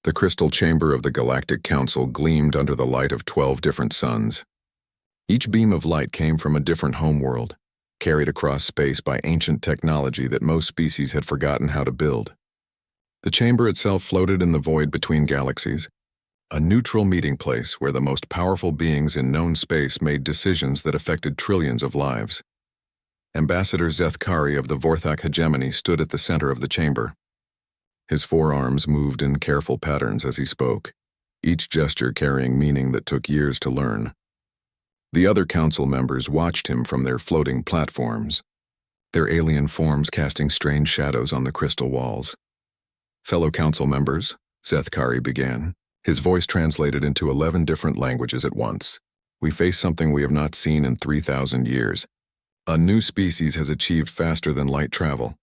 The crystal chamber of the Galactic Council gleamed under the light of 12 different suns. Each beam of light came from a different homeworld, carried across space by ancient technology that most species had forgotten how to build. The chamber itself floated in the void between galaxies, a neutral meeting place where the most powerful beings in known space made decisions that affected trillions of lives. Ambassador Zethkari of the Vorthak hegemony stood at the center of the chamber. His forearms moved in careful patterns as he spoke, each gesture carrying meaning that took years to learn. The other council members watched him from their floating platforms, their alien forms casting strange shadows on the crystal walls. Fellow council members, Zethkari began, his voice translated into 11 different languages at once. We face something we have not seen in 3,000 years. A new species has achieved faster than light travel.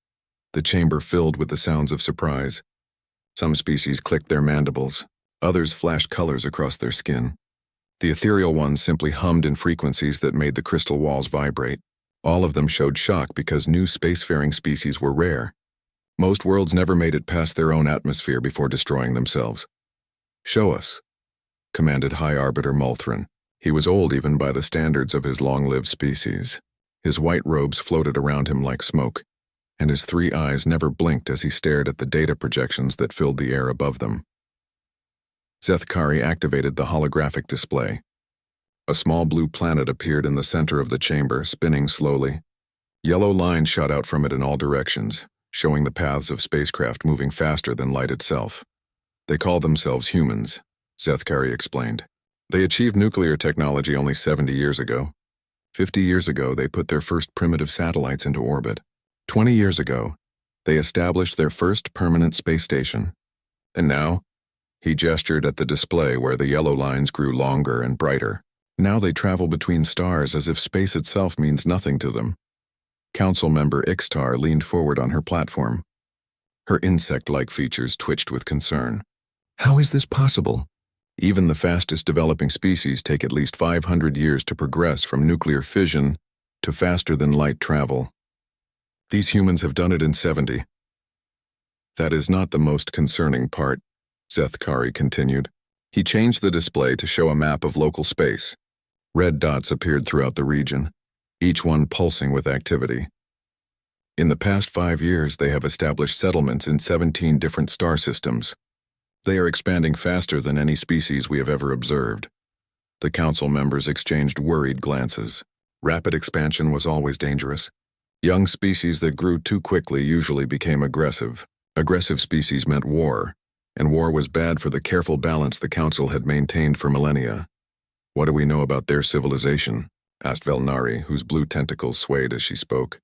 The chamber filled with the sounds of surprise. Some species clicked their mandibles, others flashed colors across their skin. The ethereal ones simply hummed in frequencies that made the crystal walls vibrate. All of them showed shock because new spacefaring species were rare. Most worlds never made it past their own atmosphere before destroying themselves. "Show us," commanded High Arbiter Multhrin. He was old even by the standards of his long-lived species. His white robes floated around him like smoke, and his 3 eyes never blinked as he stared at the data projections that filled the air above them. Zethkari activated the holographic display. A small blue planet appeared in the center of the chamber, spinning slowly. Yellow lines shot out from it in all directions, showing the paths of spacecraft moving faster than light itself. They call themselves humans, Zethkari explained. They achieved nuclear technology only 70 years ago. 50 years ago, they put their first primitive satellites into orbit. 20 years ago, they established their first permanent space station. And now, he gestured at the display where the yellow lines grew longer and brighter. Now they travel between stars as if space itself means nothing to them. Council member Ixtar leaned forward on her platform. Her insect-like features twitched with concern. How is this possible? Even the fastest developing species take at least 500 years to progress from nuclear fission to faster-than-light travel. These humans have done it in 70. That is not the most concerning part, Zethkari continued. He changed the display to show a map of local space. Red dots appeared throughout the region, each one pulsing with activity. In the past 5 years, they have established settlements in 17 different star systems. They are expanding faster than any species we have ever observed. The council members exchanged worried glances. Rapid expansion was always dangerous. Young species that grew too quickly usually became aggressive. Aggressive species meant war, and war was bad for the careful balance the council had maintained for millennia. "What do we know about their civilization?" asked Velnari, whose blue tentacles swayed as she spoke.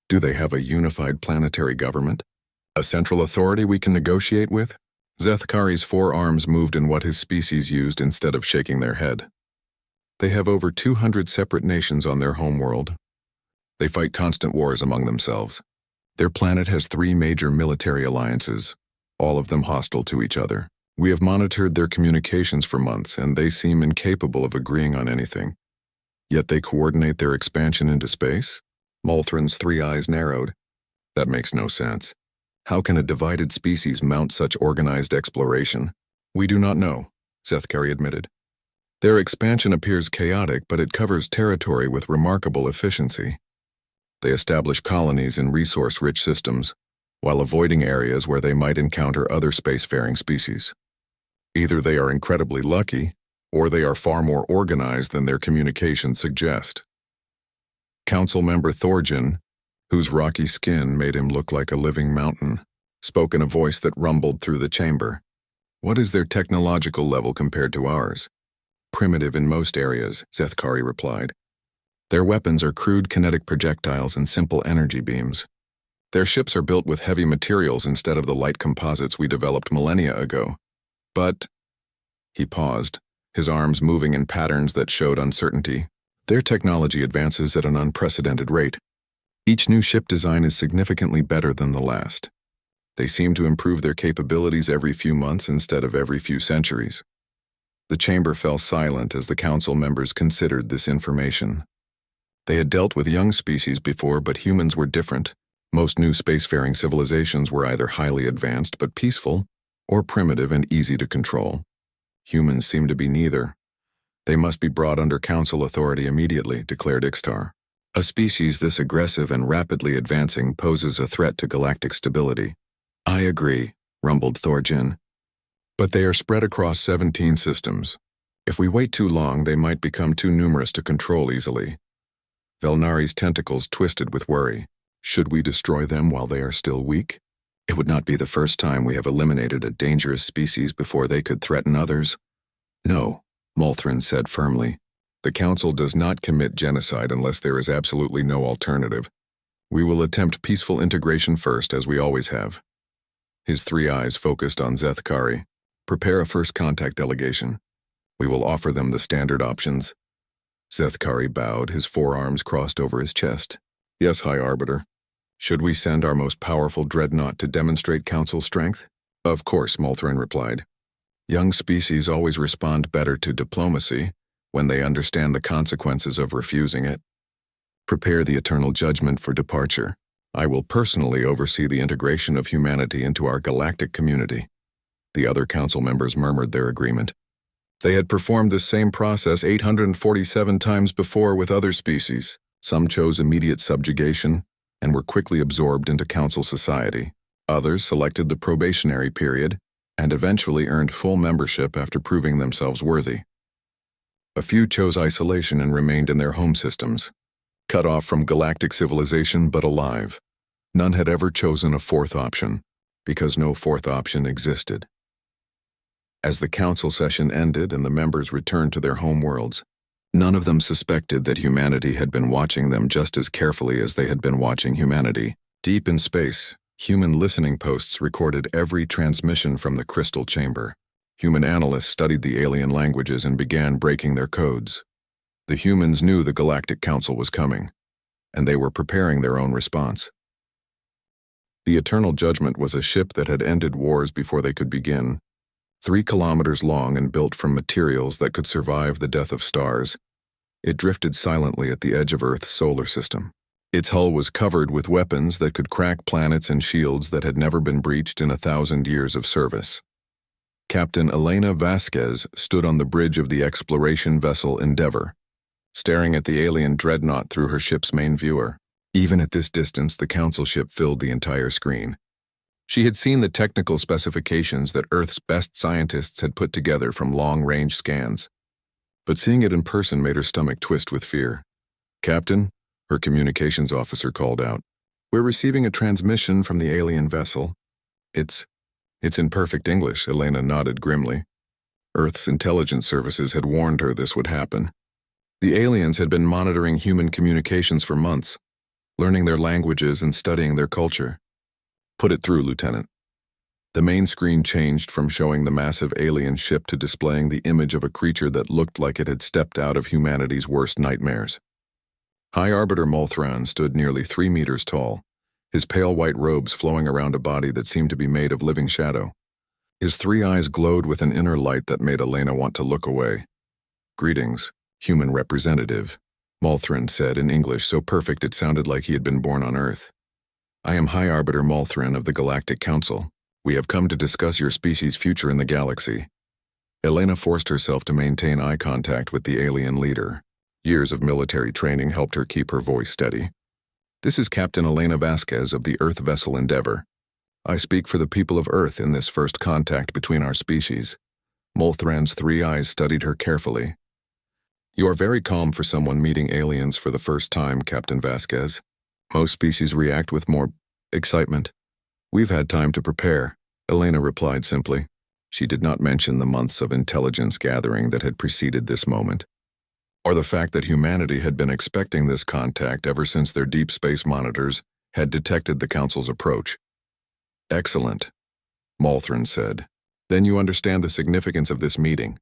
"Do they have a unified planetary government? A central authority we can negotiate with?" Zethkari's 4 arms moved in what his species used instead of shaking their head. They have over 200 separate nations on their homeworld. They fight constant wars among themselves. Their planet has 3 major military alliances, all of them hostile to each other. We have monitored their communications for months, and they seem incapable of agreeing on anything. Yet they coordinate their expansion into space? Multhrin's 3 eyes narrowed. That makes no sense. How can a divided species mount such organized exploration? "We do not know," Zethkari admitted. "Their expansion appears chaotic, but it covers territory with remarkable efficiency. They establish colonies in resource-rich systems, while avoiding areas where they might encounter other spacefaring species. Either they are incredibly lucky, or they are far more organized than their communications suggest." Council member Thorjan, whose rocky skin made him look like a living mountain, spoke in a voice that rumbled through the chamber. "What is their technological level compared to ours?" "Primitive in most areas," Zethkari replied. "Their weapons are crude kinetic projectiles and simple energy beams. Their ships are built with heavy materials instead of the light composites we developed millennia ago. But," he paused, his arms moving in patterns that showed uncertainty, "their technology advances at an unprecedented rate. Each new ship design is significantly better than the last. They seem to improve their capabilities every few months instead of every few centuries." The chamber fell silent as the council members considered this information. They had dealt with young species before, but humans were different. Most new spacefaring civilizations were either highly advanced but peaceful, or primitive and easy to control. Humans seem to be neither. They must be brought under council authority immediately, declared Ixtar. A species this aggressive and rapidly advancing poses a threat to galactic stability. I agree, rumbled Thorjin. But they are spread across 17 systems. If we wait too long, they might become too numerous to control easily. Velnari's tentacles twisted with worry. Should we destroy them while they are still weak? It would not be the first time we have eliminated a dangerous species before they could threaten others. No, Molthrin said firmly. The Council does not commit genocide unless there is absolutely no alternative. We will attempt peaceful integration first, as we always have. His three eyes focused on Zethkari. Prepare a first contact delegation. We will offer them the standard options. Zethkari bowed, his forearms crossed over his chest. Yes, High Arbiter. Should we send our most powerful dreadnought to demonstrate Council strength? Of course, Molthrin replied. Young species always respond better to diplomacy when they understand the consequences of refusing it. Prepare the eternal judgment for departure. I will personally oversee the integration of humanity into our galactic community. The other council members murmured their agreement. They had performed this same process 847 times before with other species. Some chose immediate subjugation and were quickly absorbed into council society. Others selected the probationary period and eventually earned full membership after proving themselves worthy. A few chose isolation and remained in their home systems, cut off from galactic civilization but alive. None had ever chosen a fourth option, because no fourth option existed. As the council session ended and the members returned to their home worlds, none of them suspected that humanity had been watching them just as carefully as they had been watching humanity. Deep in space, human listening posts recorded every transmission from the crystal chamber. Human analysts studied the alien languages and began breaking their codes. The humans knew the Galactic Council was coming, and they were preparing their own response. The Eternal Judgment was a ship that had ended wars before they could begin. 3 kilometers long and built from materials that could survive the death of stars, it drifted silently at the edge of Earth's solar system. Its hull was covered with weapons that could crack planets and shields that had never been breached in 1,000 years of service. Captain Elena Vasquez stood on the bridge of the exploration vessel Endeavour, staring at the alien dreadnought through her ship's main viewer. Even at this distance, the council ship filled the entire screen. She had seen the technical specifications that Earth's best scientists had put together from long-range scans. But seeing it in person made her stomach twist with fear. Captain, her communications officer called out, "We're receiving a transmission from the alien vessel." It's in perfect English, Elena nodded grimly. Earth's intelligence services had warned her this would happen. The aliens had been monitoring human communications for months, learning their languages and studying their culture. Put it through, Lieutenant. The main screen changed from showing the massive alien ship to displaying the image of a creature that looked like it had stepped out of humanity's worst nightmares. High Arbiter Molthran stood nearly 3 meters tall, his pale white robes flowing around a body that seemed to be made of living shadow. His 3 eyes glowed with an inner light that made Elena want to look away. "Greetings, human representative," Molthran said in English so perfect it sounded like he had been born on Earth. "I am High Arbiter Molthran of the Galactic Council. We have come to discuss your species' future in the galaxy." Elena forced herself to maintain eye contact with the alien leader. Years of military training helped her keep her voice steady. "This is Captain Elena Vasquez of the Earth vessel Endeavour. I speak for the people of Earth in this first contact between our species." Molthran's 3 eyes studied her carefully. "You are very calm for someone meeting aliens for the first time, Captain Vasquez. Most species react with more excitement." "We've had time to prepare," Elena replied simply. She did not mention the months of intelligence gathering that had preceded this moment, or the fact that humanity had been expecting this contact ever since their deep space monitors had detected the Council's approach. "Excellent," Molthran said. "Then you understand the significance of this meeting.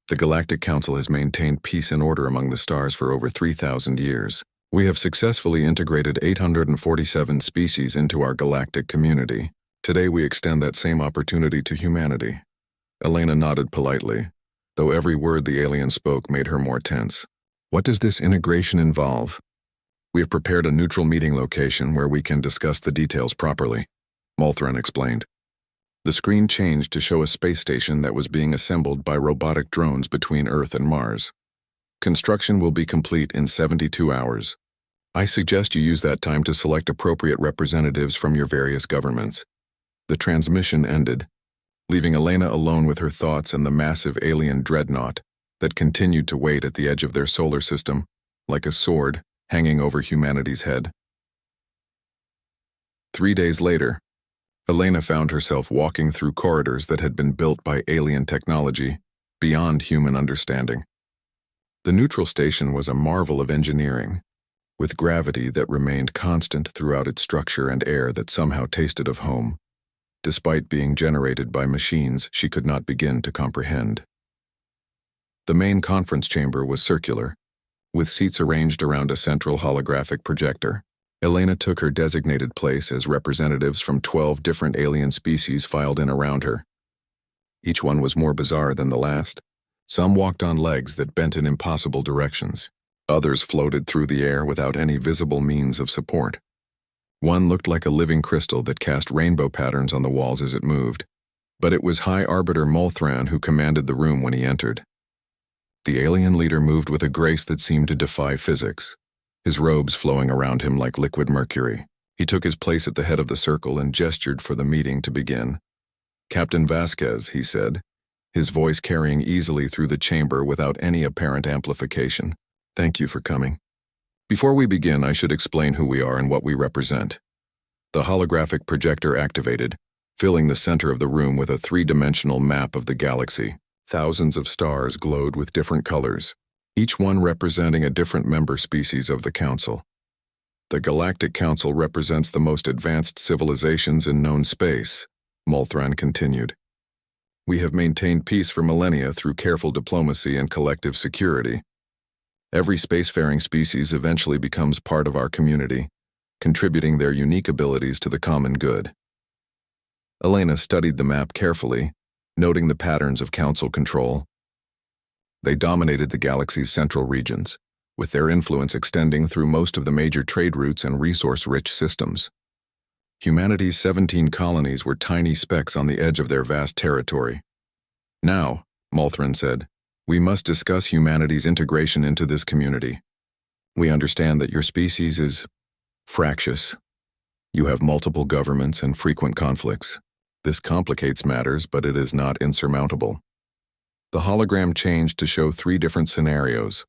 The Galactic Council has maintained peace and order among the stars for over 3,000 years. We have successfully integrated 847 species into our galactic community. Today we extend that same opportunity to humanity." Elena nodded politely, though every word the alien spoke made her more tense. "What does this integration involve?" "We have prepared a neutral meeting location where we can discuss the details properly," Molthran explained. The screen changed to show a space station that was being assembled by robotic drones between Earth and Mars. Construction will be complete in 72 hours. I suggest you use that time to select appropriate representatives from your various governments. The transmission ended, leaving Elena alone with her thoughts and the massive alien dreadnought that continued to wait at the edge of their solar system, like a sword hanging over humanity's head. 3 days later, Elena found herself walking through corridors that had been built by alien technology, beyond human understanding. The neutral station was a marvel of engineering, with gravity that remained constant throughout its structure and air that somehow tasted of home, despite being generated by machines she could not begin to comprehend. The main conference chamber was circular, with seats arranged around a central holographic projector. Elena took her designated place as representatives from 12 different alien species filed in around her. Each one was more bizarre than the last. Some walked on legs that bent in impossible directions. Others floated through the air without any visible means of support. One looked like a living crystal that cast rainbow patterns on the walls as it moved, but it was High Arbiter Molthran who commanded the room when he entered. The alien leader moved with a grace that seemed to defy physics, his robes flowing around him like liquid mercury. He took his place at the head of the circle and gestured for the meeting to begin. "Captain Vasquez," he said, his voice carrying easily through the chamber without any apparent amplification. "Thank you for coming. Before we begin, I should explain who we are and what we represent." The holographic projector activated, filling the center of the room with a three-dimensional map of the galaxy. Thousands of stars glowed with different colors, each one representing a different member species of the Council. "The Galactic Council represents the most advanced civilizations in known space," Molthran continued. "We have maintained peace for millennia through careful diplomacy and collective security. Every spacefaring species eventually becomes part of our community, contributing their unique abilities to the common good." Elena studied the map carefully, noting the patterns of Council control. They dominated the galaxy's central regions, with their influence extending through most of the major trade routes and resource-rich systems. Humanity's 17 colonies were tiny specks on the edge of their vast territory. "Now," Molthran said, "we must discuss humanity's integration into this community. We understand that your species is fractious. You have multiple governments and frequent conflicts. This complicates matters, but it is not insurmountable." The hologram changed to show 3 different scenarios,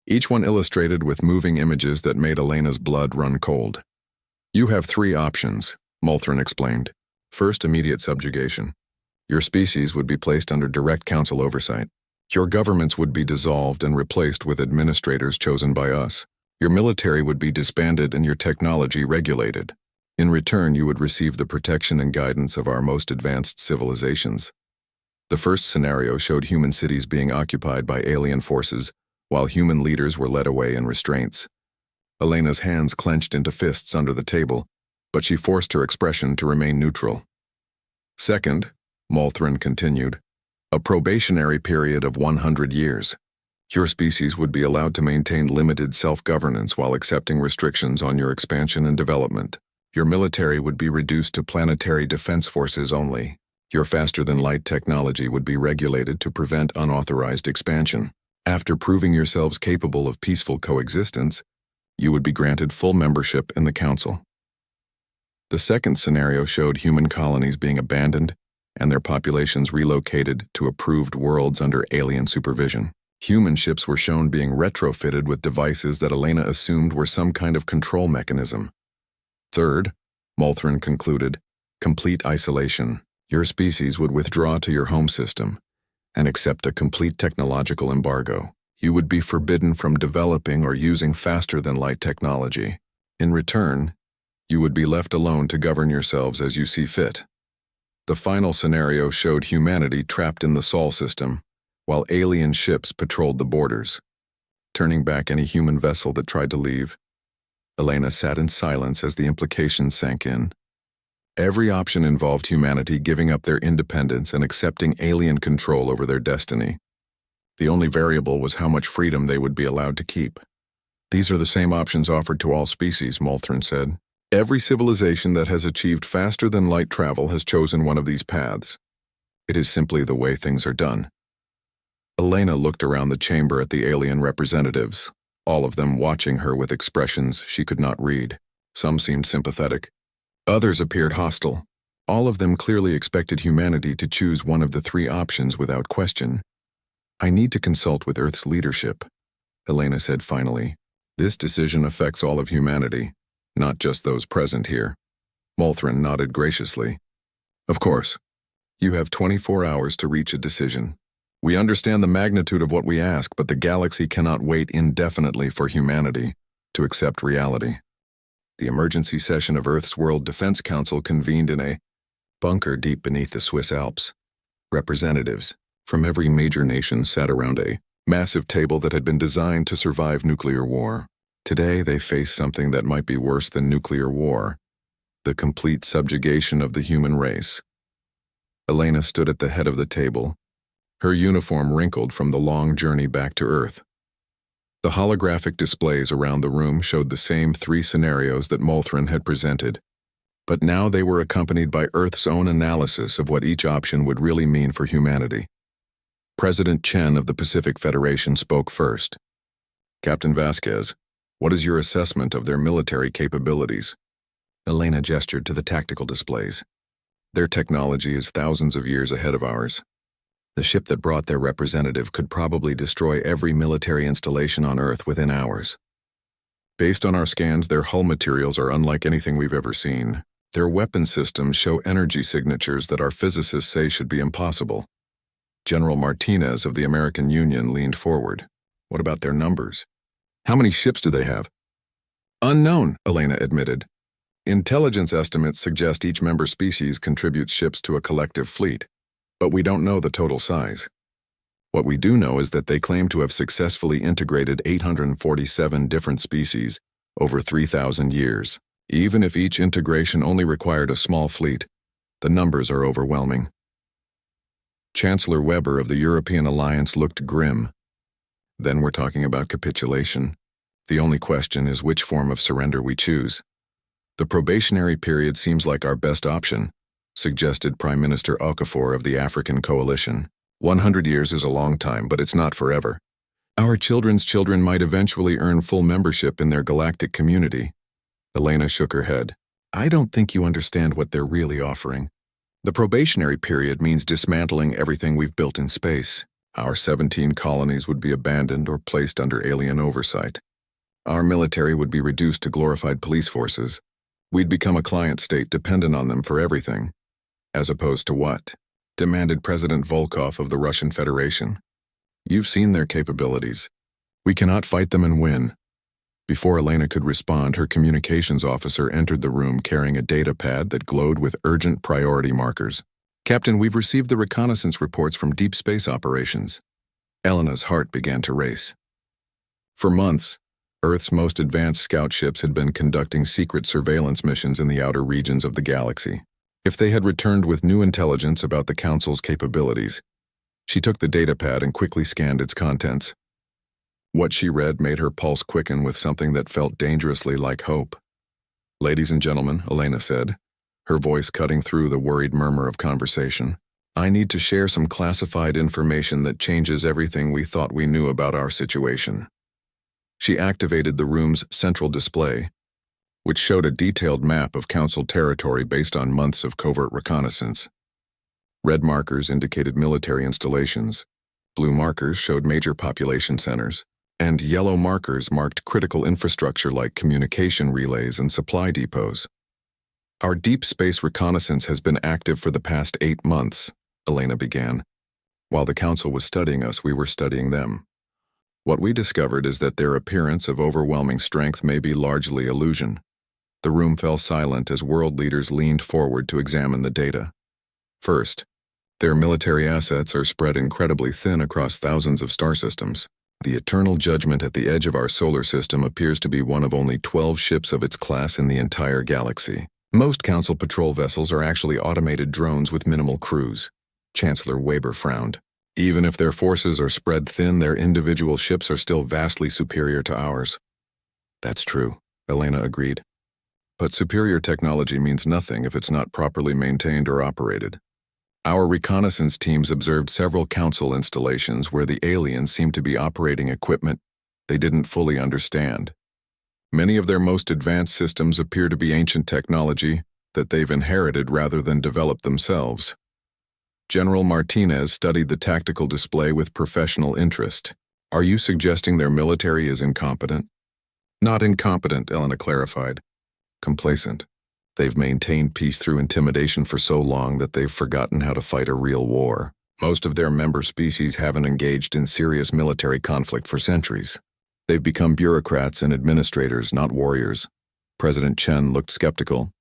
each one illustrated with moving images that made Elena's blood run cold. "You have 3 options," Molthran explained. "First, immediate subjugation. Your species would be placed under direct Council oversight. Your governments would be dissolved and replaced with administrators chosen by us. Your military would be disbanded and your technology regulated. In return, you would receive the protection and guidance of our most advanced civilizations." The first scenario showed human cities being occupied by alien forces, while human leaders were led away in restraints. Elena's hands clenched into fists under the table, but she forced her expression to remain neutral. "Second," Molthran continued, "a probationary period of 100 years. Your species would be allowed to maintain limited self-governance while accepting restrictions on your expansion and development. Your military would be reduced to planetary defense forces only. Your faster-than-light technology would be regulated to prevent unauthorized expansion. After proving yourselves capable of peaceful coexistence, you would be granted full membership in the Council." The second scenario showed human colonies being abandoned and their populations relocated to approved worlds under alien supervision. Human ships were shown being retrofitted with devices that Elena assumed were some kind of control mechanism. Third, Molthran concluded, complete isolation. Your species would withdraw to your home system and accept a complete technological embargo. You would be forbidden from developing or using faster-than-light technology. In return, you would be left alone to govern yourselves as you see fit. The final scenario showed humanity trapped in the Sol system, while alien ships patrolled the borders, turning back any human vessel that tried to leave. Elena sat in silence as the implications sank in. Every option involved humanity giving up their independence and accepting alien control over their destiny. The only variable was how much freedom they would be allowed to keep. "These are the same options offered to all species," Molthran said. Every civilization that has achieved faster-than-light travel has chosen one of these paths. It is simply the way things are done. Elena looked around the chamber at the alien representatives, all of them watching her with expressions she could not read. Some seemed sympathetic. Others appeared hostile. All of them clearly expected humanity to choose one of the three options without question. "I need to consult with Earth's leadership," Elena said finally. "This decision affects all of humanity, not just those present here." Molthran nodded graciously. "Of course. You have 24 hours to reach a decision. We understand the magnitude of what we ask, but the galaxy cannot wait indefinitely for humanity to accept reality." The emergency session of Earth's World Defense Council convened in a bunker deep beneath the Swiss Alps. Representatives from every major nation sat around a massive table that had been designed to survive nuclear war. Today they faced something that might be worse than nuclear war: the complete subjugation of the human race. Elena stood at the head of the table, her uniform wrinkled from the long journey back to Earth. The holographic displays around the room showed the same three scenarios that Molthran had presented, but now they were accompanied by Earth's own analysis of what each option would really mean for humanity. President Chen of the Pacific Federation spoke first. "Captain Vasquez, what is your assessment of their military capabilities?" Elena gestured to the tactical displays. "Their technology is thousands of years ahead of ours. The ship that brought their representative could probably destroy every military installation on Earth within hours. Based on our scans, their hull materials are unlike anything we've ever seen. Their weapon systems show energy signatures that our physicists say should be impossible." General Martinez of the American Union leaned forward. "What about their numbers? How many ships do they have?" "Unknown," Elena admitted. "Intelligence estimates suggest each member species contributes ships to a collective fleet, but we don't know the total size. What we do know is that they claim to have successfully integrated 847 different species over 3,000 years. Even if each integration only required a small fleet, the numbers are overwhelming." Chancellor Weber of the European Alliance looked grim. "Then we're talking about capitulation. The only question is which form of surrender we choose. The probationary period seems like our best option," suggested Prime Minister Okafor of the African Coalition. 100 years is a long time, but it's not forever. Our children's children might eventually earn full membership in their galactic community." Elena shook her head. "I don't think you understand what they're really offering. The probationary period means dismantling everything we've built in space. Our 17 colonies would be abandoned or placed under alien oversight. Our military would be reduced to glorified police forces. We'd become a client state dependent on them for everything." "As opposed to what?" demanded President Volkov of the Russian Federation. "You've seen their capabilities. We cannot fight them and win." Before Elena could respond, her communications officer entered the room carrying a data pad that glowed with urgent priority markers. "Captain, we've received the reconnaissance reports from deep space operations." Elena's heart began to race. For months, Earth's most advanced scout ships had been conducting secret surveillance missions in the outer regions of the galaxy. If they had returned with new intelligence about the Council's capabilities, she took the datapad and quickly scanned its contents. What she read made her pulse quicken with something that felt dangerously like hope. "Ladies and gentlemen," Elena said, her voice cutting through the worried murmur of conversation, "I need to share some classified information that changes everything we thought we knew about our situation." She activated the room's central display, which showed a detailed map of Council territory based on months of covert reconnaissance. Red markers indicated military installations, blue markers showed major population centers, and yellow markers marked critical infrastructure like communication relays and supply depots. "Our deep space reconnaissance has been active for the past 8 months, Elena began. "While the Council was studying us, we were studying them. What we discovered is that their appearance of overwhelming strength may be largely illusion." The room fell silent as world leaders leaned forward to examine the data. "First, their military assets are spread incredibly thin across thousands of star systems. The Eternal Judgment at the edge of our solar system appears to be one of only 12 ships of its class in the entire galaxy. Most Council patrol vessels are actually automated drones with minimal crews." Chancellor Weber frowned. "Even if their forces are spread thin, their individual ships are still vastly superior to ours." "That's true," Elena agreed. But superior technology means nothing if it's not properly maintained or operated. Our reconnaissance teams observed several council installations where the aliens seemed to be operating equipment they didn't fully understand. Many of their most advanced systems appear to be ancient technology that they've inherited rather than developed themselves. General Martinez studied the tactical display with professional interest. Are you suggesting their military is incompetent? Not incompetent, Elena clarified. Complacent. They've maintained peace through intimidation for so long that they've forgotten how to fight a real war. Most of their member species haven't engaged in serious military conflict for centuries. They've become bureaucrats and administrators, not warriors. President Chen looked skeptical.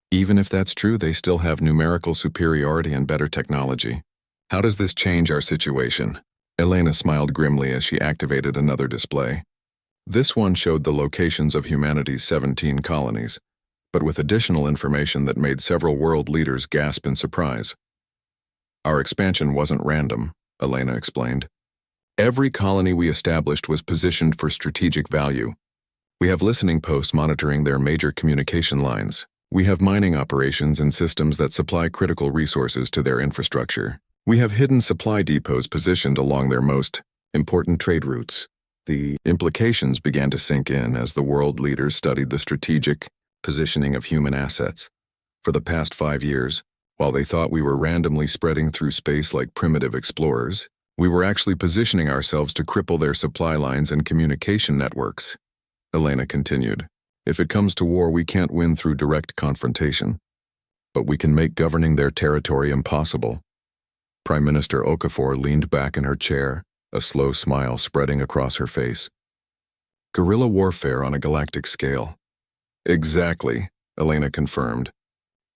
Even if that's true, they still have numerical superiority and better technology. How does this change our situation? Elena smiled grimly as she activated another display. This one showed the locations of humanity's 17 colonies, but with additional information that made several world leaders gasp in surprise. Our expansion wasn't random, Elena explained. Every colony we established was positioned for strategic value. We have listening posts monitoring their major communication lines. We have mining operations and systems that supply critical resources to their infrastructure. We have hidden supply depots positioned along their most important trade routes. The implications began to sink in as the world leaders studied the strategic positioning of human assets. For the past 5 years, while they thought we were randomly spreading through space like primitive explorers, we were actually positioning ourselves to cripple their supply lines and communication networks. Elena continued, if it comes to war, we can't win through direct confrontation, but we can make governing their territory impossible. Prime Minister Okafor leaned back in her chair, a slow smile spreading across her face. Guerrilla warfare on a galactic scale. Exactly, Elena confirmed.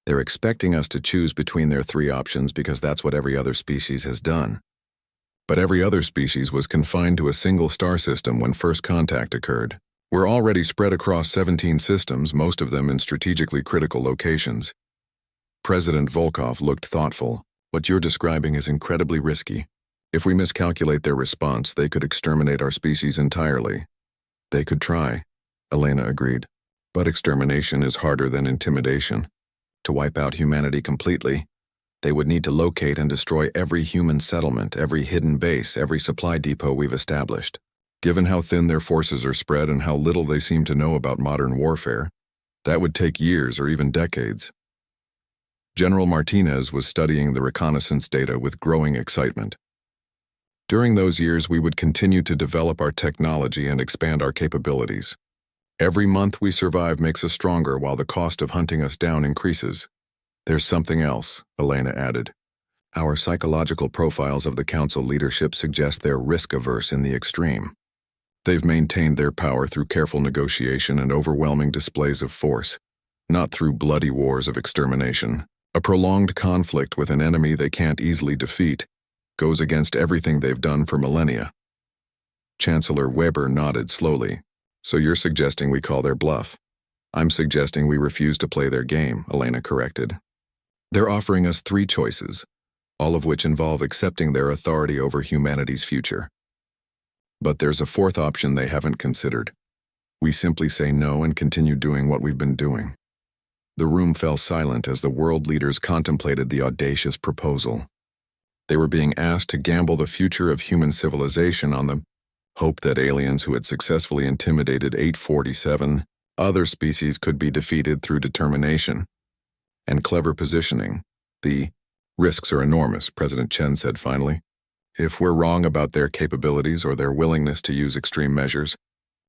They're expecting us to choose between their 3 options because that's what every other species has done. But every other species was confined to a single star system when first contact occurred. We're already spread across 17 systems, most of them in strategically critical locations. President Volkov looked thoughtful. What you're describing is incredibly risky. If we miscalculate their response, they could exterminate our species entirely. They could try, Elena agreed. But extermination is harder than intimidation. To wipe out humanity completely, they would need to locate and destroy every human settlement, every hidden base, every supply depot we've established. Given how thin their forces are spread and how little they seem to know about modern warfare, that would take years or even decades. General Martinez was studying the reconnaissance data with growing excitement. During those years, we would continue to develop our technology and expand our capabilities. Every month we survive makes us stronger while the cost of hunting us down increases. There's something else, Elena added. Our psychological profiles of the council leadership suggest they're risk-averse in the extreme. They've maintained their power through careful negotiation and overwhelming displays of force, not through bloody wars of extermination. A prolonged conflict with an enemy they can't easily defeat goes against everything they've done for millennia. Chancellor Weber nodded slowly. So you're suggesting we call their bluff? I'm suggesting we refuse to play their game, Elena corrected. They're offering us 3 choices, all of which involve accepting their authority over humanity's future. But there's a 4th option they haven't considered. We simply say no and continue doing what we've been doing. The room fell silent as the world leaders contemplated the audacious proposal. They were being asked to gamble the future of human civilization on the hope that aliens who had successfully intimidated 847 other species could be defeated through determination and clever positioning. The risks are enormous, President Chen said finally. If we're wrong about their capabilities or their willingness to use extreme measures,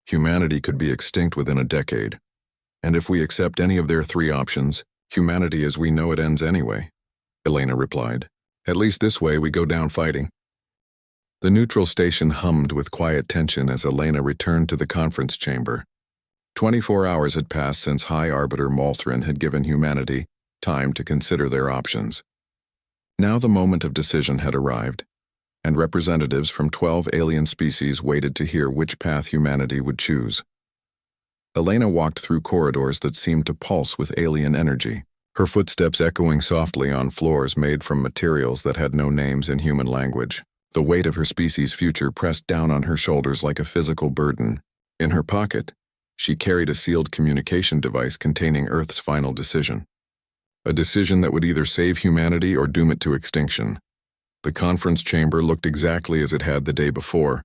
humanity could be extinct within a decade. And if we accept any of their 3 options, humanity as we know it ends anyway, Elena replied. At least this way we go down fighting. The neutral station hummed with quiet tension as Elena returned to the conference chamber. 24 hours had passed since High Arbiter Malthrin had given humanity time to consider their options. Now the moment of decision had arrived, and representatives from 12 alien species waited to hear which path humanity would choose. Elena walked through corridors that seemed to pulse with alien energy, her footsteps echoing softly on floors made from materials that had no names in human language. The weight of her species' future pressed down on her shoulders like a physical burden. In her pocket, She carried a sealed communication device containing Earth's final decision. A decision that would either save humanity or doom it to extinction. The conference chamber looked exactly as it had the day before,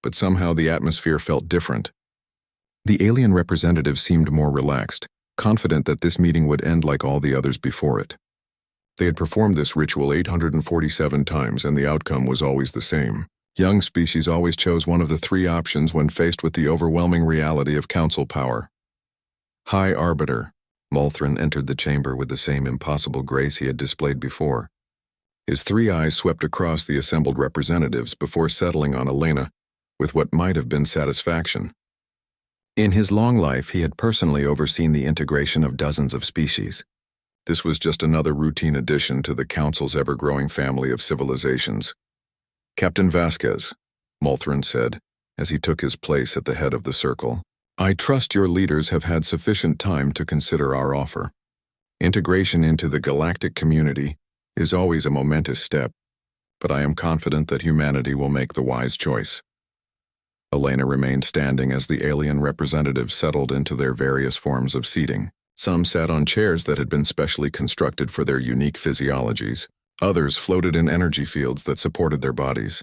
but somehow the atmosphere felt different. The alien representative seemed more relaxed, confident that this meeting would end like all the others before it. They had performed this ritual 847 times, and the outcome was always the same. Young species always chose one of the three options when faced with the overwhelming reality of council power. High Arbiter. Molthran entered the chamber with the same impossible grace he had displayed before. His three eyes swept across the assembled representatives before settling on Elena with what might have been satisfaction. In his long life, he had personally overseen the integration of dozens of species. This was just another routine addition to the Council's ever-growing family of civilizations. Captain Vasquez, Molthran said, as he took his place at the head of the circle, I trust your leaders have had sufficient time to consider our offer. Integration into the galactic community is always a momentous step, but I am confident that humanity will make the wise choice. Elena remained standing as the alien representatives settled into their various forms of seating. Some sat on chairs that had been specially constructed for their unique physiologies. Others floated in energy fields that supported their bodies.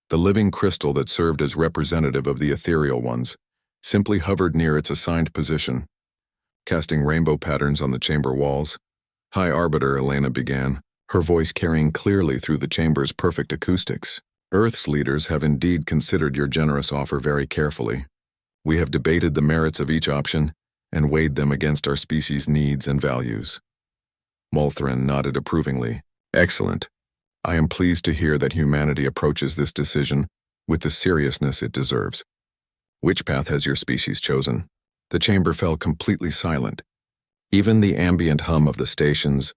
The living crystal that served as representative of the ethereal ones simply hovered near its assigned position, casting rainbow patterns on the chamber walls. High Arbiter, Elena began, her voice carrying clearly through the chamber's perfect acoustics. Earth's leaders have indeed considered your generous offer very carefully. We have debated the merits of each option and weighed them against our species' needs and values. Molthran nodded approvingly. Excellent. I am pleased to hear that humanity approaches this decision with the seriousness it deserves. Which path has your species chosen? The chamber fell completely silent. Even the ambient hum of the station's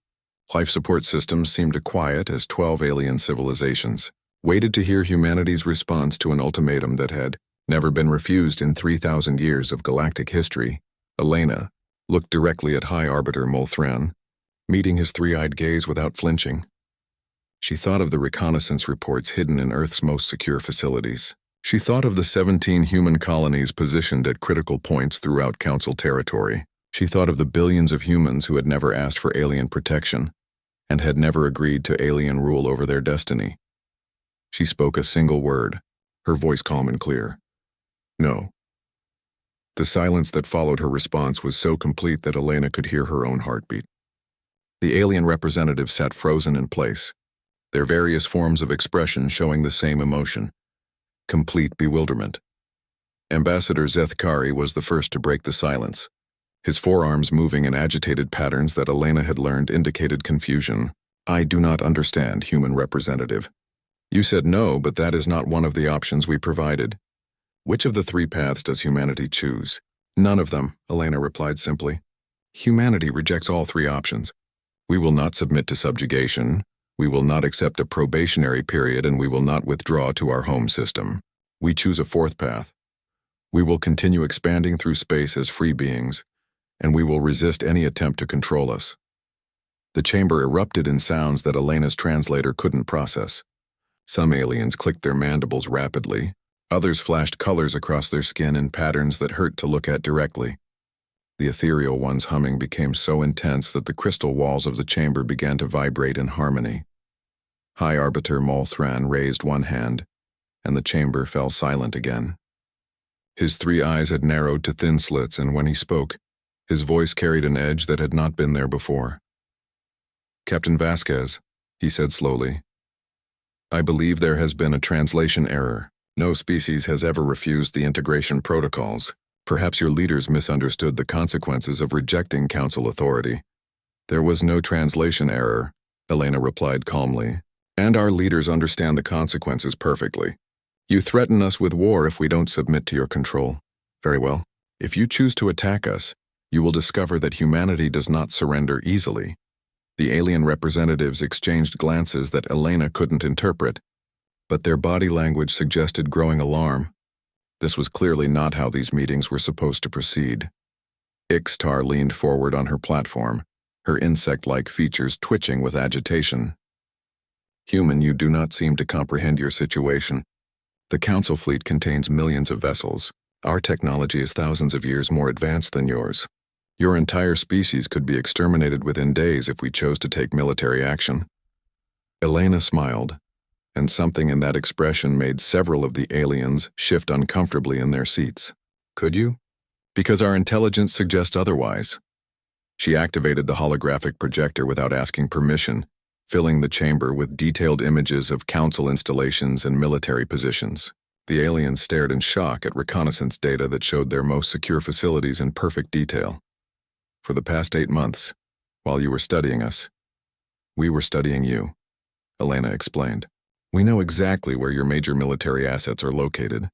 life support systems seemed to quiet as 12 alien civilizations waited to hear humanity's response to an ultimatum that had never been refused in 3,000 years of galactic history. Elena looked directly at High Arbiter Molthran, meeting his three-eyed gaze without flinching. She thought of the reconnaissance reports hidden in Earth's most secure facilities. She thought of the 17 human colonies positioned at critical points throughout Council territory. She thought of the billions of humans who had never asked for alien protection and had never agreed to alien rule over their destiny. She spoke a single word, her voice calm and clear. No. The silence that followed her response was so complete that Elena could hear her own heartbeat. The alien representatives sat frozen in place, their various forms of expression showing the same emotion, complete bewilderment. Ambassador Zethkari was the first to break the silence, his forearms moving in agitated patterns that Elena had learned indicated confusion. I do not understand, human representative. You said no, but that is not one of the options we provided. Which of the three paths does humanity choose? None of them, Elena replied simply. Humanity rejects all three options. We will not submit to subjugation, we will not accept a probationary period, and we will not withdraw to our home system. We choose a fourth path. We will continue expanding through space as free beings, and we will resist any attempt to control us. The chamber erupted in sounds that Elena's translator couldn't process. Some aliens clicked their mandibles rapidly. Others flashed colors across their skin in patterns that hurt to look at directly. The ethereal one's humming became so intense that the crystal walls of the chamber began to vibrate in harmony. High Arbiter Molthran raised one hand, and the chamber fell silent again. His three eyes had narrowed to thin slits, and when he spoke, his voice carried an edge that had not been there before. Captain Vasquez, he said slowly, I believe there has been a translation error. No species has ever refused the integration protocols. Perhaps your leaders misunderstood the consequences of rejecting Council authority. There was no translation error, Elena replied calmly, and our leaders understand the consequences perfectly. You threaten us with war if we don't submit to your control. Very well. If you choose to attack us, you will discover that humanity does not surrender easily. The alien representatives exchanged glances that Elena couldn't interpret, but their body language suggested growing alarm. This was clearly not how these meetings were supposed to proceed. Ixtar leaned forward on her platform, her insect-like features twitching with agitation. Human, you do not seem to comprehend your situation. The Council fleet contains millions of vessels. Our technology is thousands of years more advanced than yours. Your entire species could be exterminated within days if we chose to take military action." Elena smiled, and something in that expression made several of the aliens shift uncomfortably in their seats. "Could you?" "Because our intelligence suggests otherwise." She activated the holographic projector without asking permission, filling the chamber with detailed images of council installations and military positions. The aliens stared in shock at reconnaissance data that showed their most secure facilities in perfect detail. "For the past 8 months, while you were studying us, we were studying you," Elena explained. "We know exactly where your major military assets are located.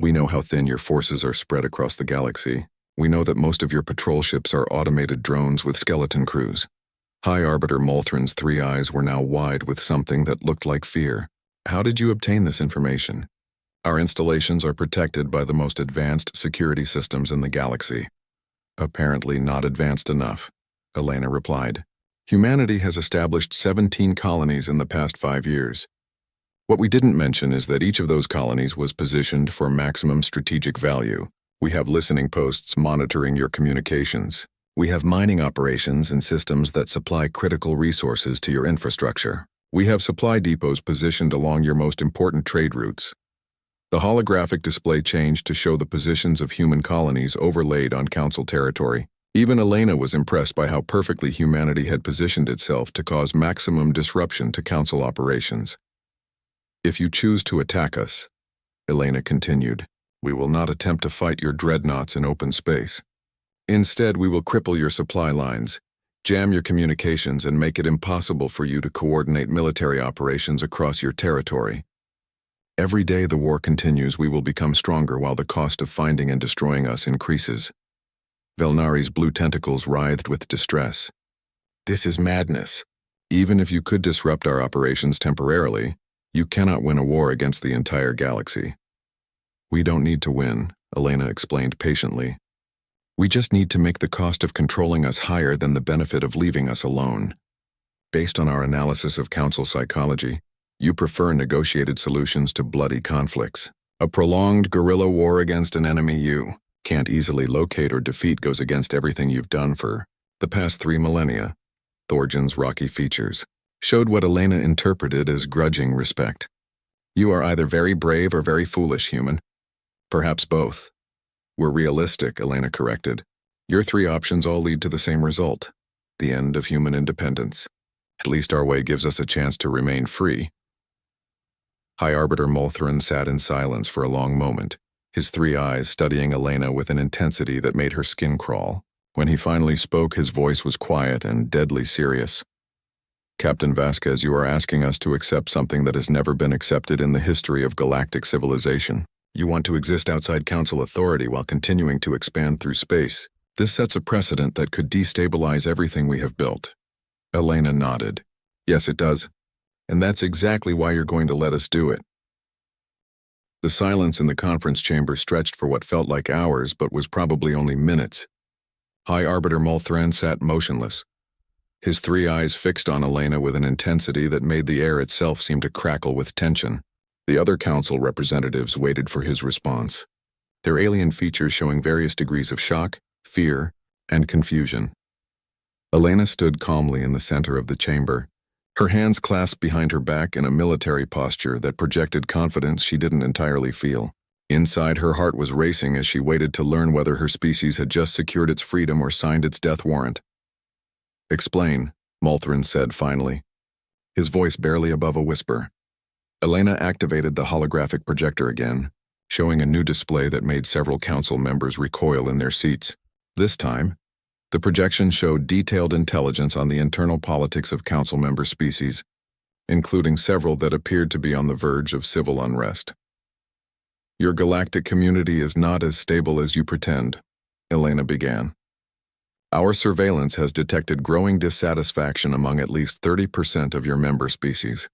We know how thin your forces are spread across the galaxy. We know that most of your patrol ships are automated drones with skeleton crews." High Arbiter Molthran's 3 eyes were now wide with something that looked like fear. "How did you obtain this information?" "Our installations are protected by the most advanced security systems in the galaxy." "Apparently not advanced enough," Elena replied. "Humanity has established 17 colonies in the past 5 years. What we didn't mention is that each of those colonies was positioned for maximum strategic value. We have listening posts monitoring your communications. We have mining operations and systems that supply critical resources to your infrastructure. We have supply depots positioned along your most important trade routes." The holographic display changed to show the positions of human colonies overlaid on Council territory. Even Elena was impressed by how perfectly humanity had positioned itself to cause maximum disruption to Council operations. "If you choose to attack us," Elena continued, "we will not attempt to fight your dreadnoughts in open space. Instead, we will cripple your supply lines, jam your communications, and make it impossible for you to coordinate military operations across your territory. Every day the war continues, we will become stronger while the cost of finding and destroying us increases." Velnari's blue tentacles writhed with distress. "This is madness. Even if you could disrupt our operations temporarily, you cannot win a war against the entire galaxy." "We don't need to win," Elena explained patiently. "We just need to make the cost of controlling us higher than the benefit of leaving us alone. Based on our analysis of Council psychology, you prefer negotiated solutions to bloody conflicts. A prolonged guerrilla war against an enemy you can't easily locate or defeat goes against everything you've done for the past 3 millennia. Thorjan's rocky features showed what Elena interpreted as grudging respect. "You are either very brave or very foolish, human. Perhaps both." "We're realistic," Elena corrected. "Your 3 options all lead to the same result: the end of human independence. At least our way gives us a chance to remain free." High Arbiter Molthran sat in silence for a long moment, his 3 eyes studying Elena with an intensity that made her skin crawl. When he finally spoke, his voice was quiet and deadly serious. "Captain Vasquez, you are asking us to accept something that has never been accepted in the history of galactic civilization. You want to exist outside Council authority while continuing to expand through space. This sets a precedent that could destabilize everything we have built." Elena nodded. "Yes, it does. And that's exactly why you're going to let us do it." The silence in the conference chamber stretched for what felt like hours but was probably only minutes. High Arbiter Molthran sat motionless, his 3 eyes fixed on Elena with an intensity that made the air itself seem to crackle with tension. The other council representatives waited for his response, their alien features showing various degrees of shock, fear, and confusion. Elena stood calmly in the center of the chamber, her hands clasped behind her back in a military posture that projected confidence she didn't entirely feel. Inside, her heart was racing as she waited to learn whether her species had just secured its freedom or signed its death warrant. "Explain," Molthran said finally, his voice barely above a whisper. Elena activated the holographic projector again, showing a new display that made several council members recoil in their seats. This time, the projection showed detailed intelligence on the internal politics of council member species, including several that appeared to be on the verge of civil unrest. "Your galactic community is not as stable as you pretend," Elena began. "Our surveillance has detected growing dissatisfaction among at least 30% of your member species.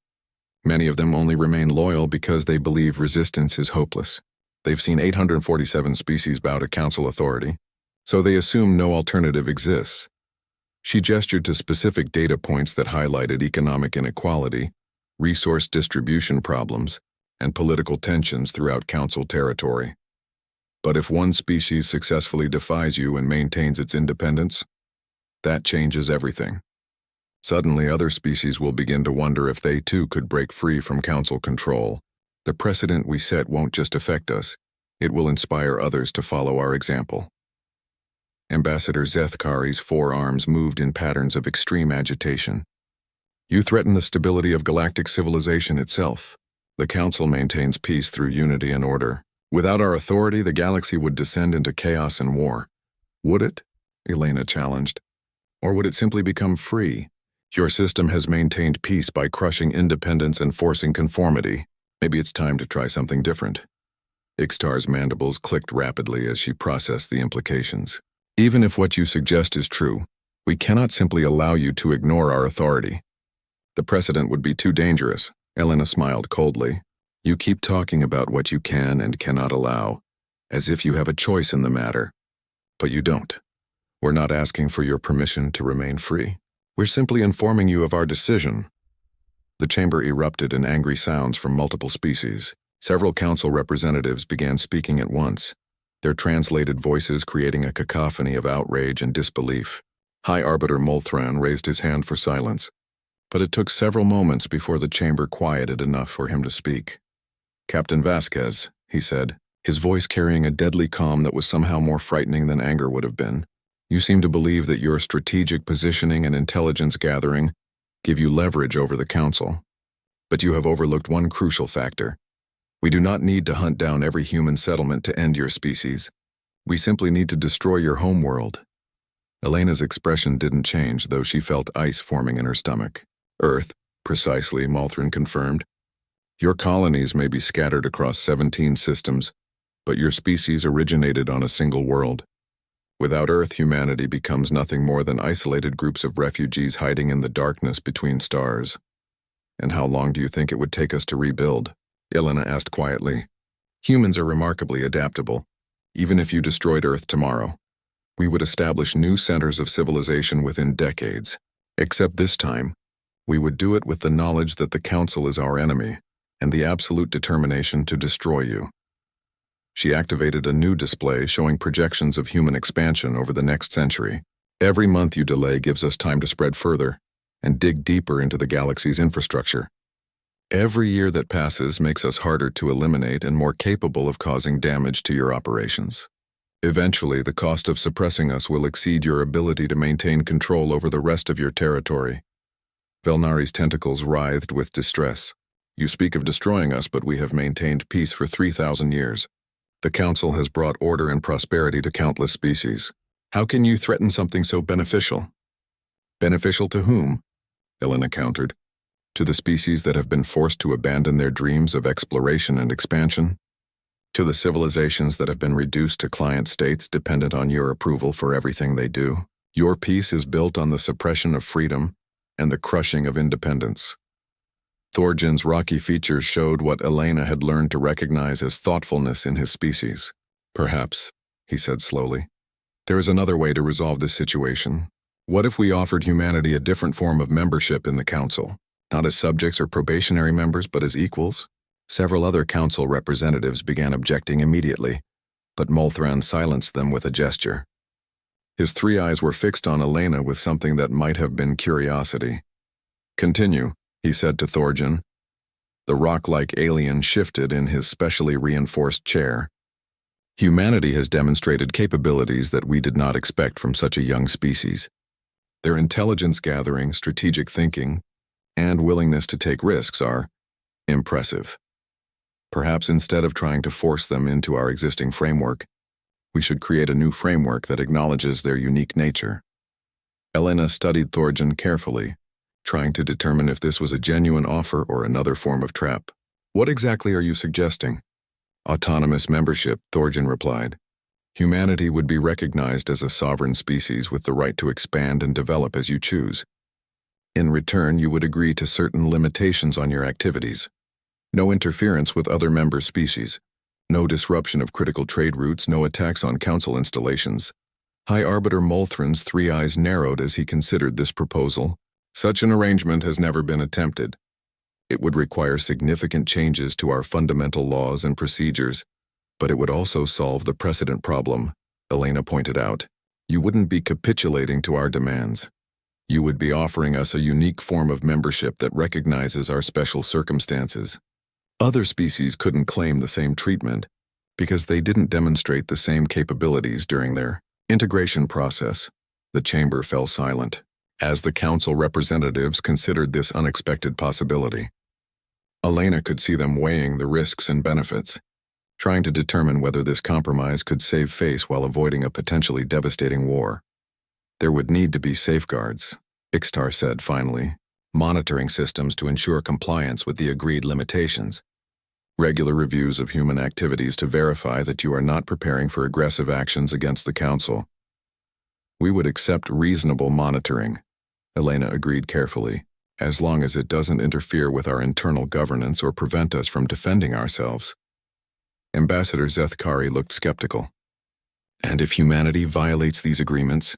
Many of them only remain loyal because they believe resistance is hopeless. They've seen 847 species bow to council authority, so they assume no alternative exists." She gestured to specific data points that highlighted economic inequality, resource distribution problems, and political tensions throughout council territory. But if one species successfully defies you and maintains its independence, that changes everything. Suddenly, other species will begin to wonder if they too could break free from council control. The precedent we set won't just affect us, it will inspire others to follow our example. Ambassador Zethkari's forearms moved in patterns of extreme agitation. You threaten the stability of galactic civilization itself. The Council maintains peace through unity and order. Without our authority, the galaxy would descend into chaos and war. Would it? Elena challenged. Or would it simply become free? Your system has maintained peace by crushing independence and forcing conformity. Maybe it's time to try something different. Ixtar's mandibles clicked rapidly as she processed the implications. Even if what you suggest is true, we cannot simply allow you to ignore our authority. The precedent would be too dangerous. Elena smiled coldly. You keep talking about what you can and cannot allow, as if you have a choice in the matter. But you don't. We're not asking for your permission to remain free. We're simply informing you of our decision. The chamber erupted in angry sounds from multiple species. Several council representatives began speaking at once, their translated voices creating a cacophony of outrage and disbelief. High Arbiter Molthran raised his hand for silence, but it took several moments before the chamber quieted enough for him to speak. Captain Vasquez, he said, his voice carrying a deadly calm that was somehow more frightening than anger would have been. You seem to believe that your strategic positioning and intelligence gathering give you leverage over the council. But you have overlooked one crucial factor. We do not need to hunt down every human settlement to end your species. We simply need to destroy your homeworld. Elena's expression didn't change, though she felt ice forming in her stomach. Earth, precisely, Molthran confirmed. Your colonies may be scattered across 17 systems, but your species originated on a single world. Without Earth, humanity becomes nothing more than isolated groups of refugees hiding in the darkness between stars. And how long do you think it would take us to rebuild? Elena asked quietly. Humans are remarkably adaptable. Even if you destroyed Earth tomorrow, we would establish new centers of civilization within decades. Except this time, we would do it with the knowledge that the Council is our enemy, and the absolute determination to destroy you. She activated a new display showing projections of human expansion over the next century. Every month you delay gives us time to spread further and dig deeper into the galaxy's infrastructure. Every year that passes makes us harder to eliminate and more capable of causing damage to your operations. Eventually, the cost of suppressing us will exceed your ability to maintain control over the rest of your territory. Velnari's tentacles writhed with distress. You speak of destroying us, but we have maintained peace for 3,000 years. The Council has brought order and prosperity to countless species. How can you threaten something so beneficial? Beneficial to whom? Elena countered. To the species that have been forced to abandon their dreams of exploration and expansion? To the civilizations that have been reduced to client states dependent on your approval for everything they do? Your peace is built on the suppression of freedom and the crushing of independence. Thorjan's rocky features showed what Elena had learned to recognize as thoughtfulness in his species. Perhaps, he said slowly, there is another way to resolve this situation. What if we offered humanity a different form of membership in the Council? Not as subjects or probationary members, but as equals? Several other Council representatives began objecting immediately, but Molthran silenced them with a gesture. His three eyes were fixed on Elena with something that might have been curiosity. Continue, he said to Thorjan. The rock-like alien shifted in his specially reinforced chair. Humanity has demonstrated capabilities that we did not expect from such a young species. Their intelligence gathering, strategic thinking, and willingness to take risks are impressive. Perhaps instead of trying to force them into our existing framework, we should create a new framework that acknowledges their unique nature. Elena studied Thorjan carefully, trying to determine if this was a genuine offer or another form of trap. What exactly are you suggesting? Autonomous membership, Thorjan replied. Humanity would be recognized as a sovereign species with the right to expand and develop as you choose. In return, you would agree to certain limitations on your activities. No interference with other member species. No disruption of critical trade routes, no attacks on council installations. High Arbiter Molthran's three eyes narrowed as he considered this proposal. Such an arrangement has never been attempted. It would require significant changes to our fundamental laws and procedures, But it would also solve the precedent problem, Elena pointed out. You wouldn't be capitulating to our demands. You would be offering us a unique form of membership that recognizes our special circumstances. Other species couldn't claim the same treatment because they didn't demonstrate the same capabilities during their integration process. The chamber fell silent as the council representatives considered this unexpected possibility. Elena could see them weighing the risks and benefits, trying to determine whether this compromise could save face while avoiding a potentially devastating war. There would need to be safeguards, Ixtar said finally, monitoring systems to ensure compliance with the agreed limitations. Regular reviews of human activities to verify that you are not preparing for aggressive actions against the Council. We would accept reasonable monitoring, Elena agreed carefully, as long as it doesn't interfere with our internal governance or prevent us from defending ourselves. Ambassador Zethkari looked skeptical. And if humanity violates these agreements?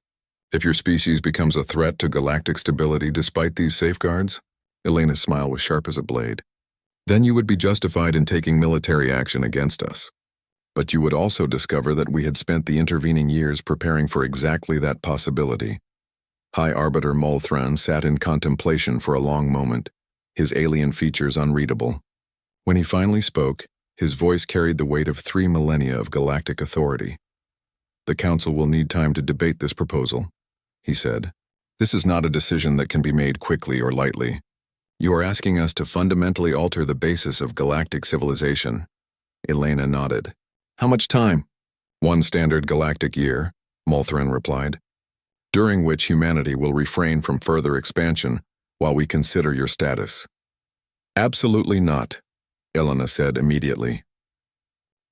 If your species becomes a threat to galactic stability despite these safeguards? Elena's smile was sharp as a blade. Then you would be justified in taking military action against us. But you would also discover that we had spent the intervening years preparing for exactly that possibility. High Arbiter Molthran sat in contemplation for a long moment, his alien features unreadable. When he finally spoke, his voice carried the weight of 3 millennia of galactic authority. The Council will need time to debate this proposal, he said. This is not a decision that can be made quickly or lightly. You are asking us to fundamentally alter the basis of galactic civilization. Elena nodded. How much time? 1 standard galactic year, Molthran replied, during which humanity will refrain from further expansion while we consider your status. Absolutely not, Elena said immediately.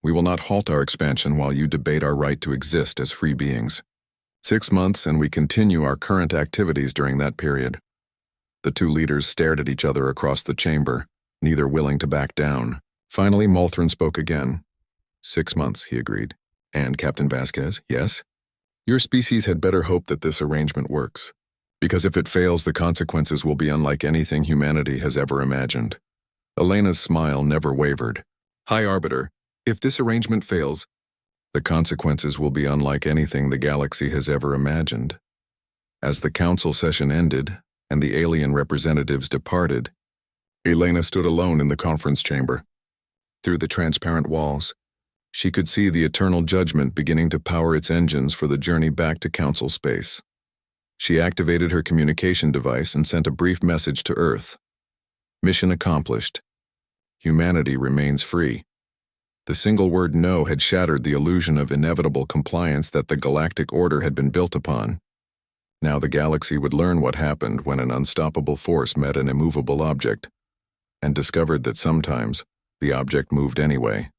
We will not halt our expansion while you debate our right to exist as free beings. 6 months and we continue our current activities during that period. The 2 leaders stared at each other across the chamber, neither willing to back down. Finally, Molthran spoke again. 6 months, he agreed. And Captain Vasquez, yes? Your species had better hope that this arrangement works, because if it fails, the consequences will be unlike anything humanity has ever imagined. Elena's smile never wavered. High Arbiter, if this arrangement fails, the consequences will be unlike anything the galaxy has ever imagined. As the council session ended and the alien representatives departed, Elena stood alone in the conference chamber. Through the transparent walls, she could see the Eternal Judgment beginning to power its engines for the journey back to Council space. She activated her communication device and sent a brief message to Earth. Mission accomplished. Humanity remains free. The single word no had shattered the illusion of inevitable compliance that the galactic order had been built upon. Now the galaxy would learn what happened when an unstoppable force met an immovable object, and discovered that sometimes the object moved anyway.